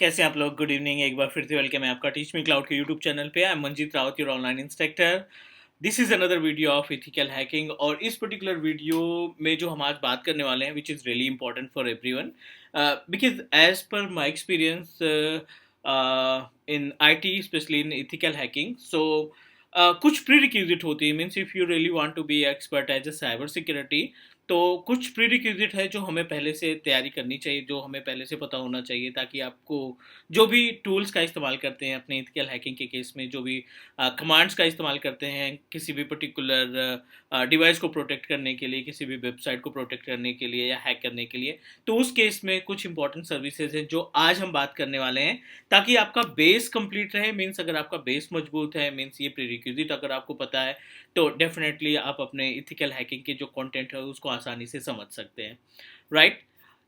कैसे हैं आप लोग? Good evening. एक बार फिर से वेलकम है आपका टीच मी क्लाउड के यूट्यूब चैनल पे। I am Manjeet Rawat, your online instructor. This is another video of ethical hacking. और इस पर्टिकुलर वीडियो में जो हम आज बात करने वाले हैं which is really important for everyone, because as per my experience in IT, specially in ethical hacking, so कुछ प्री रिक्विजिट होती है। Means if you really want to be expert as a cyber security, तो कुछ pre requisite है जो हमें पहले से तैयारी करनी चाहिए, जो हमें पहले से पता होना चाहिए, ताकि आपको जो भी टूल्स का इस्तेमाल करते हैं अपने एथिकल हैकिंग के केस में, जो भी कमांड्स का इस्तेमाल करते हैं किसी भी पर्टिकुलर डिवाइस को प्रोटेक्ट करने के लिए, किसी भी वेबसाइट को प्रोटेक्ट करने के लिए या हैक करने के लिए, तो उस केस में कुछ इंपॉर्टेंट सर्विसेज हैं जो आज हम बात करने वाले हैं, ताकि आपका बेस कंप्लीट रहे। मीन्स अगर आपका बेस मजबूत है, मीन्स ये प्री रिक्विजिट अगर आपको पता है, तो डेफिनेटली आप अपने इथिकल हैकिंग के जो कंटेंट है उसको आसानी से समझ सकते हैं, right?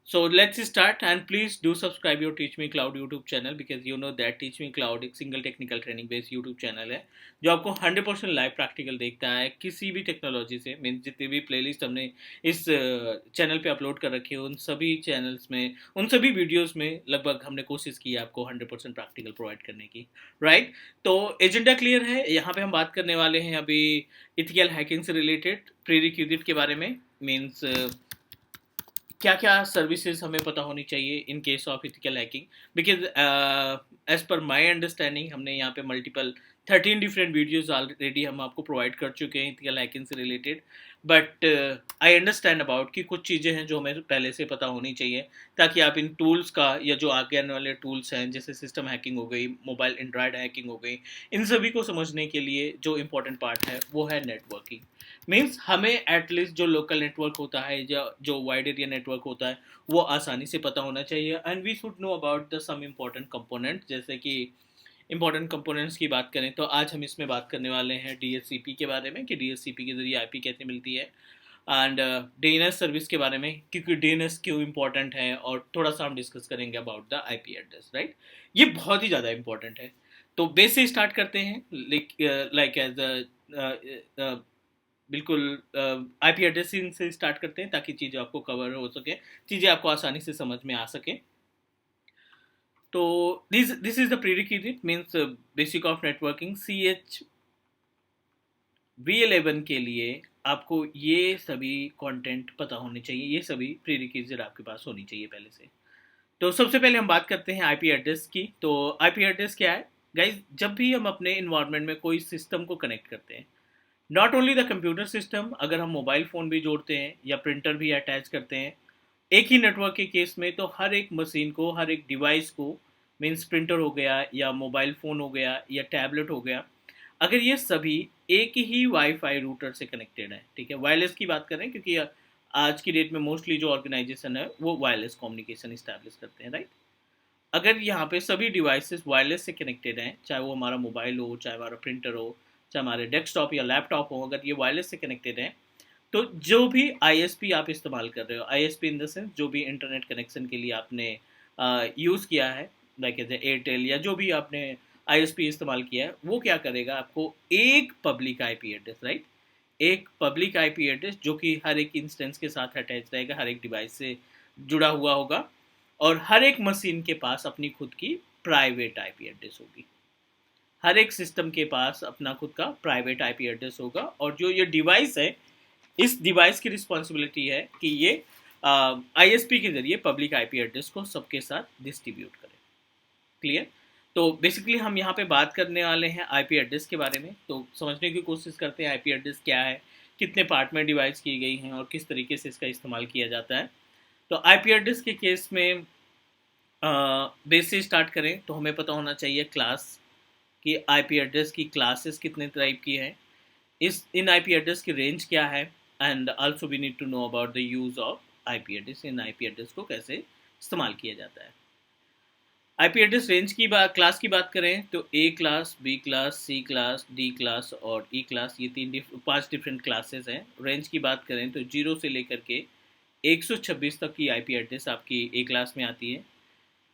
So let's start, and please do subscribe your Teach Me Cloud YouTube channel, because you know that Teach Me Cloud एक single technical training based YouTube channel है जो आपको 100% लाइव प्रैक्टिकल देखता है किसी भी टेक्नोलॉजी से। मीन्स जितनी भी प्लेलिस्ट हमने इस चैनल पे अपलोड कर रखी है, उन सभी चैनल्स में, उन सभी वीडियोस में लगभग हमने कोशिश की है आपको 100% प्रैक्टिकल प्रोवाइड करने की, राइट? तो एजेंडा क्लियर है। यहाँ पे हम बात करने वाले हैं अभी इथिकल हैकिंग से रिलेटेड प्री रिक्विजिट के बारे में। मीन्स क्या क्या सर्विसेज हमें पता होनी चाहिए in case of ethical hacking, because as per my understanding हमने यहाँ पे मल्टीपल 13 डिफरेंट वीडियोस ऑलरेडी हम आपको प्रोवाइड कर चुके हैं इथिकल हैकिंग से related. But I understand about कि कुछ चीज़ें हैं जो हमें पहले से पता होनी चाहिए, ताकि आप इन टूल्स का, या जो आगे आने वाले टूल्स हैं जैसे सिस्टम हैकिंग हो गई, मोबाइल एंड्रॉयड हैकिंग हो गई, इन सभी को समझने के लिए जो इम्पोर्टेंट पार्ट है वो है नेटवर्किंग। मीन्स हमें एटलीस्ट जो लोकल नेटवर्क होता है या जो वाइड एरिया नेटवर्क होता है वो आसानी से पता होना चाहिए। And we should know about the some important component. जैसे कि इंपॉर्टेंट कंपोनेंट्स की बात करें तो आज हम इसमें बात करने वाले हैं DHCP के बारे में, कि DHCP के जरिए IP कैसे मिलती है, एंड DNS सर्विस के बारे में, क्योंकि DNS क्यों इम्पॉर्टेंट है, और थोड़ा सा हम डिस्कस करेंगे about the IP address, right? ये बहुत ही ज़्यादा इंपॉर्टेंट है। तो बेस से स्टार्ट करते हैं, लाइक एज बिल्कुल IP एड्रेसिंग से स्टार्ट करते हैं, ताकि चीज़ें आपको कवर हो सके, चीज़ें आपको आसानी से समझ में आ सके। तो this is the prerequisite, means basic of networking. CHV11 के लिए आपको ये सभी कंटेंट पता होने चाहिए, ये सभी प्रीरिक्विजिट आपके पास होनी चाहिए पहले से। तो सबसे पहले हम बात करते हैं IP एड्रेस की। तो IP एड्रेस क्या है गाइज? जब भी हम अपने इन्वायरमेंट में कोई सिस्टम को कनेक्ट करते हैं, not only the computer system, अगर हम मोबाइल फ़ोन भी जोड़ते हैं या प्रिंटर भी अटैच करते हैं एक ही नेटवर्क के केस में, तो हर एक मशीन को, हर एक डिवाइस को, मीन्स प्रिंटर हो गया या मोबाइल फ़ोन हो गया या टैबलेट हो गया, अगर ये सभी एक ही वाईफाई रूटर से कनेक्टेड है, ठीक है, वायरलेस की बात करें, क्योंकि आज की डेट में मोस्टली जो ऑर्गेनाइजेशन है वो वायरलेस कम्युनिकेशन इस्टेब्लिश करते हैं, राइट? अगर यहाँ पे सभी डिवाइसेस वायरलेस से कनेक्टेड हैं, चाहे वो हमारा मोबाइल हो, चाहे हमारा प्रिंटर हो, चाहे हमारे डेस्कटॉप या लैपटॉप हो, अगर ये वायरलेस से कनेक्टेड हैं, तो जो भी ISP आप इस्तेमाल कर रहे हो, ISP इन द सेंस जो भी इंटरनेट कनेक्शन के लिए आपने यूज़ किया है, लाइक एज एयरटेल या जो भी आपने ISP इस्तेमाल किया है, वो क्या करेगा, आपको एक पब्लिक IP एड्रेस, राइट, एक पब्लिक IP एड्रेस जो कि हर एक इंस्टेंस के साथ अटैच रहेगा, हर एक डिवाइस से जुड़ा हुआ होगा, और हर एक मशीन के पास अपनी खुद की प्राइवेट IP एड्रेस होगी। हर एक सिस्टम के पास अपना खुद का प्राइवेट IP एड्रेस होगा, और जो ये डिवाइस है, इस डिवाइस की रिस्पॉन्सिबिलिटी है कि ये ISP के जरिए पब्लिक IP एड्रेस को सबके साथ डिस्ट्रीब्यूट करें। क्लियर? तो बेसिकली हम यहाँ पे बात करने वाले हैं IP एड्रेस के बारे में। तो समझने की कोशिश करते हैं IP एड्रेस क्या है, कितने पार्ट में डिवाइस की गई हैं, और किस तरीके से इसका इस्तेमाल किया जाता है। तो IP एड्रेस के केस में बेस से स्टार्ट करें तो हमें पता होना चाहिए क्लास, कि IP एड्रेस की क्लासेस कितने टाइप की हैं, इन IP एड्रेस की रेंज क्या है, and also we need to know about the use of IP address. इन IP एड्रेस को कैसे इस्तेमाल किया जाता है। IP एड्रेस रेंज की बात, क्लास की बात करें तो A class, B class, C class, D class और E क्लास, ये 5 डिफरेंट क्लासेस हैं। रेंज की बात करें तो 0 से लेकर के 126 तक की IP एड्रेस आपकी A क्लास में आती है।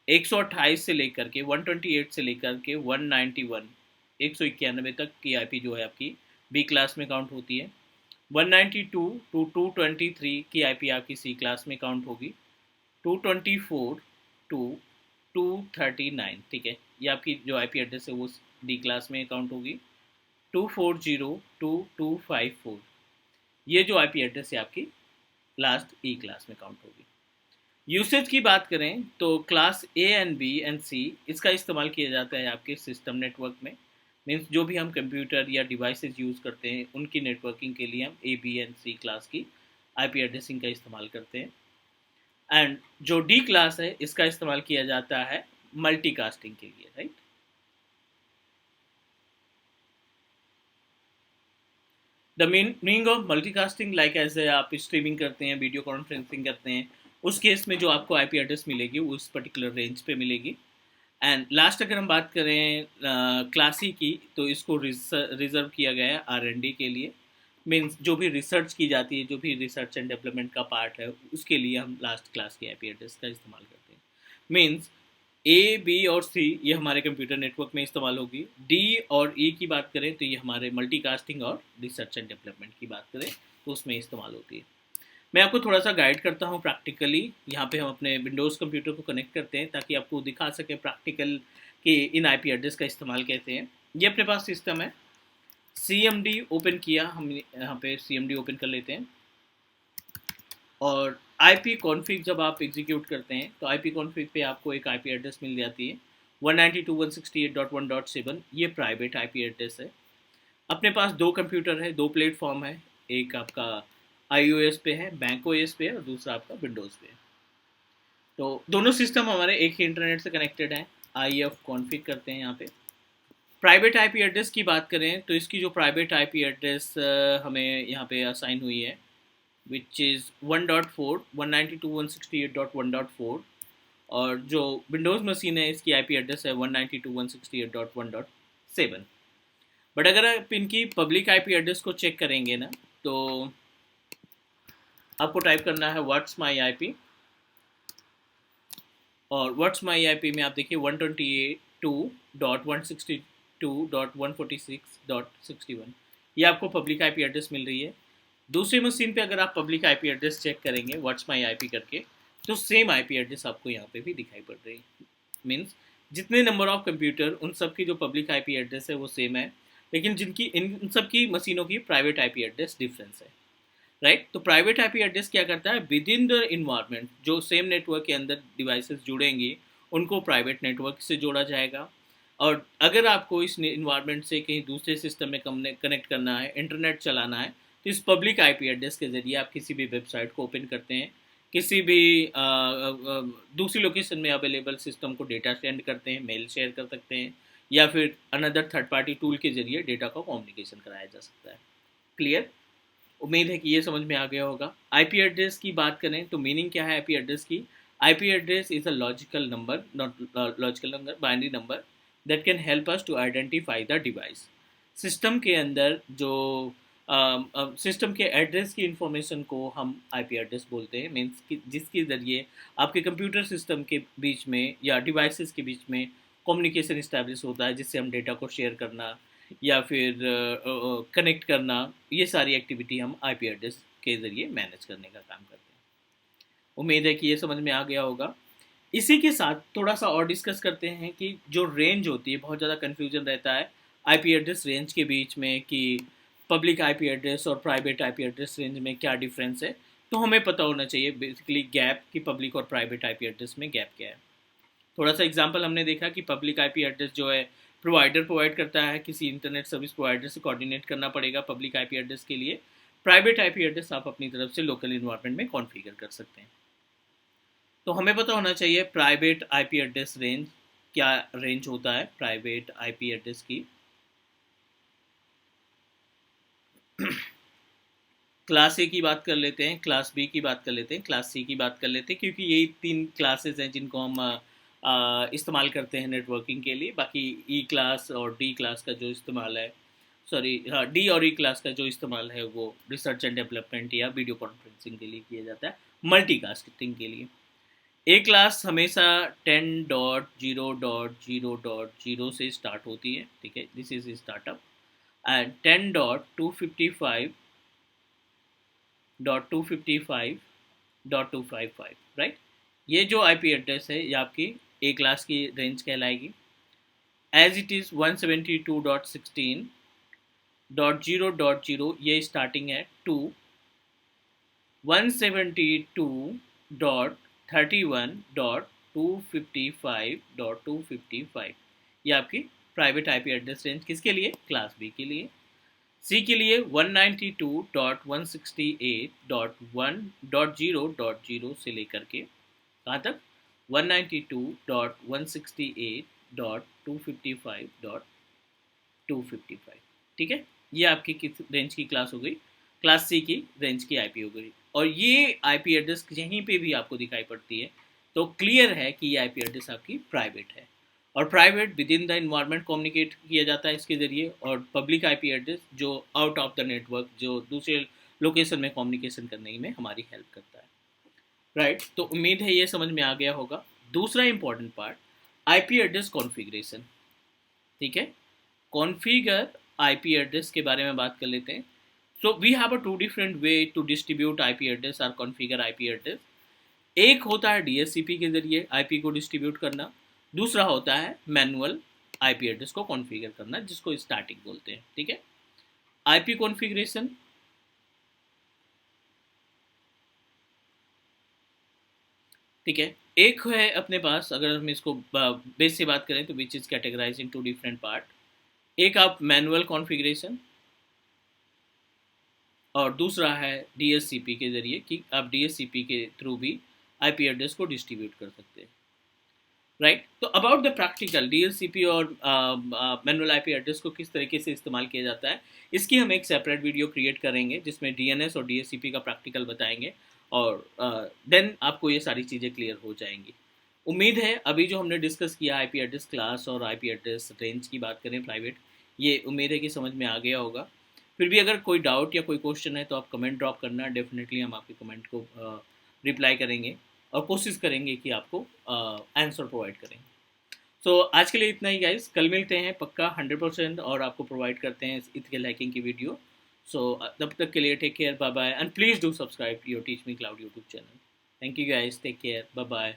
128 से लेकर के 128 से लेकर के 191, 191 तक की IP जो है आपकी B क्लास में काउंट होती है। 192 टू 223 की IP आपकी C क्लास में काउंट होगी। 224 टू 239, ठीक है। ये आपकी जो आईपी एड्रेस है वो डी क्लास में अकाउंट होगी। 2402254, ये जो आईपी एड्रेस है आपकी लास्ट ई क्लास में काउंट होगी। यूसेज की बात करें तो class A and B and C इसका इस्तेमाल किया जाता है आपके सिस्टम नेटवर्क में। मीन्स जो भी हम कंप्यूटर या डिवाइसेस यूज़ करते हैं उनकी नेटवर्किंग के लिए हम A B and C class की आईपी एड्रेसिंग का इस्तेमाल करते हैं। एंड जो डी क्लास है इसका इस्तेमाल किया जाता है मल्टीकास्टिंग के लिए, right. The meaning of multicasting like ऐसे आप स्ट्रीमिंग करते हैं, वीडियो कॉन्फ्रेंसिंग करते हैं, उस केस में जो आपको आईपी एड्रेस मिलेगी वो उस पर्टिकुलर रेंज पे मिलेगी। एंड लास्ट अगर हम बात करें क्लासी की, तो इसको रिजर्व किया गया है R&D के लिए। मीन्स जो भी रिसर्च की जाती है, जो भी रिसर्च एंड डेवलपमेंट का पार्ट है, उसके लिए हम लास्ट क्लास की आईपी एड्रेस का इस्तेमाल करते हैं। मीन्स ए बी और सी ये हमारे कंप्यूटर नेटवर्क में इस्तेमाल होगी। डी और ई की बात करें तो ये हमारे मल्टीकास्टिंग और रिसर्च एंड डेवलपमेंट की बात करें तो उसमें इस्तेमाल होती है। मैं आपको थोड़ा सा गाइड करता हूँ प्रैक्टिकली। यहाँ पे हम अपने विंडोज़ कंप्यूटर को कनेक्ट करते हैं ताकि आपको दिखा सके प्रैक्टिकल कि इन आईपी एड्रेस का इस्तेमाल कैसे हैं। ये अपने पास सिस्टम है, CMD ओपन किया, हम यहाँ पे CMD ओपन कर लेते हैं। और IP कॉन्फ़िग जब आप एग्जीक्यूट करते हैं तो IP कॉन्फ़िग पे आपको एक IP एड्रेस मिल जाती है 192.168.1.7। ये प्राइवेट IP एड्रेस है। अपने पास दो कंप्यूटर है, दो प्लेटफॉर्म है। एक आपका iOS पे है, बैंक OS पे है, और दूसरा आपका विंडोज़ पे है। तो दोनों सिस्टम हमारे एक ही इंटरनेट से कनेक्टेड हैं। IF कॉन्फ़िग करते हैं यहाँ पे। प्राइवेट आईपी एड्रेस की बात करें तो इसकी जो प्राइवेट आईपी एड्रेस हमें यहाँ पे असाइन हुई है विच इज़ 1.4 192.168.1.4। और जो विंडोज़ मशीन है इसकी आईपी एड्रेस है 192.168.1.7। बट अगर आप इनकी पब्लिक आईपी एड्रेस को चेक करेंगे ना, तो आपको टाइप करना है व्हाट्स माई आईपी। और व्हाट्स माई आईपी में आप देखिए 128.2.162.146.61 ये आपको पब्लिक आईपी एड्रेस मिल रही है। दूसरी मशीन पे अगर आप पब्लिक आईपी एड्रेस चेक करेंगे व्हाट्स माई आईपी करके, तो सेम आईपी एड्रेस आपको यहाँ पे भी दिखाई पड़ रही है। मीन्स जितने नंबर ऑफ कंप्यूटर उन सब की जो पब्लिक आईपी एड्रेस है वो सेम है, लेकिन जिनकी इन सब की मशीनों की प्राइवेट आईपी एड्रेस डिफरेंस है, राइट। तो प्राइवेट आईपी एड्रेस क्या करता है, विद इन द इन्वायरमेंट जो सेम नेटवर्क के अंदर डिवाइसेस जुड़ेंगी उनको प्राइवेट नेटवर्क से जोड़ा जाएगा। और अगर आपको इस इन्वायरमेंट से कहीं दूसरे सिस्टम में कनेक्ट करना है, इंटरनेट चलाना है, तो इस पब्लिक आईपी एड्रेस के ज़रिए आप किसी भी वेबसाइट को ओपन करते हैं, किसी भी दूसरी लोकेशन में अवेलेबल सिस्टम को डेटा सेंड करते हैं, मेल शेयर कर सकते हैं, या फिर अनदर थर्ड पार्टी टूल के ज़रिए डेटा का कम्युनिकेशन कराया जा सकता है। क्लियर? उम्मीद है कि ये समझ में आ गया होगा। आईपी एड्रेस की बात करें तो मीनिंग क्या है आईपी एड्रेस की। IP address is a logical number, not logical number, binary number that can help us to identify the device. System के अंदर जो सिस्टम के एड्रेस की इंफॉर्मेशन को हम आईपी एड्रेस बोलते हैं। मीन्स कि जिसके ज़रिए आपके कंप्यूटर सिस्टम के बीच में या डिवाइसेस के बीच में कम्युनिकेशन इस्टेब्लिश होता है, जिससे हम डेटा को शेयर करना या फिर कनेक्ट करना, ये सारी एक्टिविटी हम आईपी एड्रेस के ज़रिए मैनेज करने का काम करते हैं। उम्मीद है कि ये समझ में आ गया होगा। इसी के साथ थोड़ा सा और डिस्कस करते हैं कि जो रेंज होती है, बहुत ज़्यादा कन्फ्यूजन रहता है आईपी एड्रेस रेंज के बीच में कि पब्लिक आईपी एड्रेस और प्राइवेट आईपी एड्रेस रेंज में क्या डिफरेंस है। तो हमें पता होना चाहिए बेसिकली गैप कि पब्लिक और प्राइवेट आईपी एड्रेस में गैप क्या है। थोड़ा सा एग्जांपल हमने देखा कि पब्लिक आईपी एड्रेस जो है प्रोवाइडर प्रोवाइड करता है, किसी इंटरनेट सर्विस प्रोवाइडर से कोऑर्डिनेट करना पड़ेगा पब्लिक आईपी एड्रेस के लिए। प्राइवेट आईपी एड्रेस आप अपनी तरफ से लोकल इन्वायरमेंट में कॉन्फ़िगर कर सकते हैं। तो हमें पता होना चाहिए प्राइवेट आईपी एड्रेस रेंज क्या रेंज होता है प्राइवेट आईपी एड्रेस की। क्लास ए की बात कर लेते हैं, क्लास बी की बात कर लेते हैं, क्लास सी की बात कर लेते हैं, क्योंकि यही तीन क्लासेस हैं जिनको हम इस्तेमाल करते हैं नेटवर्किंग के लिए। बाकी ई क्लास और डी क्लास का जो इस्तेमाल है, सॉरी हाँ, डी और ई क्लास का जो इस्तेमाल है वो रिसर्च एंड डेवलपमेंट या वीडियो कॉन्फ्रेंसिंग के लिए किया जाता है, मल्टीकास्टिंग के लिए। ए क्लास हमेशा 10.0.0.0 से स्टार्ट होती है, ठीक है, this is startup. And 10.255.255.255, right. ये जो आईपी एड्रेस है ये आपकी ए क्लास की रेंज कहलाएगी। एज इट इज़ 172.16.0.0 ये स्टार्टिंग है टू 172.31.255.255 ये आपकी प्राइवेट आईपी एड्रेस रेंज किसके लिए, क्लास बी के लिए। सी के लिए 192.168.1.0.0 से लेकर के कहाँ तक 192.168.255.255, ठीक है। ये आपकी किस रेंज की क्लास हो गई, क्लास सी की रेंज की आईपी हो गई। और ये आईपी एड्रेस यहीं पे भी आपको दिखाई पड़ती है तो क्लियर है कि ये आईपी एड्रेस आपकी प्राइवेट है, और private with in the environment communicate किया जाता है इसके ज़रिए, और पब्लिक आईपी एड्रेस जो आउट ऑफ द नेटवर्क जो दूसरे लोकेशन में कम्युनिकेशन करने में हमारी हेल्प करता है, राइट। तो उम्मीद है ये समझ में आ गया होगा। दूसरा important part IP address configuration, ठीक है। कॉन्फ़िगर आईपी एड्रेस के बारे में बात कर लेते हैं। So we have a two different way to distribute IP address और कॉन्फ़िगर आईपी एड्रेस। एक होता है डीएचसीपी के जरिए आईपी को डिस्ट्रीब्यूट करना, दूसरा होता है मैनुअल आईपी एड्रेस को कॉन्फ़िगर करना, जिसको स्टैटिक बोलते हैं, ठीक है। आईपी कॉन्फ़िगरेशन, ठीक है। एक है अपने पास, अगर हम इसको बेस से बात करें तो which is categorise into different part. एक आप मैनुअल कॉन्फ़िगरेशन, और दूसरा है डीएचसीपी के ज़रिए कि आप डीएचसीपी के थ्रू भी आईपी एड्रेस को डिस्ट्रीब्यूट कर सकते हैं, राइट। तो अबाउट द प्रैक्टिकल डीएचसीपी और मैनुअल आईपी एड्रेस को किस तरीके से इस्तेमाल किया जाता है, इसकी हम एक सेपरेट वीडियो क्रिएट करेंगे जिसमें डीएनएस और डीएचसीपी का प्रैक्टिकल बताएंगे, और देन आपको ये सारी चीज़ें क्लियर हो जाएंगी। उम्मीद है अभी जो हमने डिस्कस किया आईपी एड्रेस क्लास और आईपी एड्रेस रेंज की बात करें प्राइवेट, ये उम्मीद है कि समझ में आ गया होगा। फिर भी अगर कोई डाउट या कोई क्वेश्चन है तो आप कमेंट ड्रॉप करना, डेफिनेटली हम आपके कमेंट को रिप्लाई करेंगे और कोशिश करेंगे कि आपको आंसर प्रोवाइड करें। सो आज के लिए इतना ही गाइस, कल मिलते हैं पक्का 100% और आपको प्रोवाइड करते हैं इथिकल हैकिंग की वीडियो। सो तब तक के लिए take care, bye bye, and please do subscribe to your Teach Me Cloud YouTube channel. Thank you guys, take care, bye bye.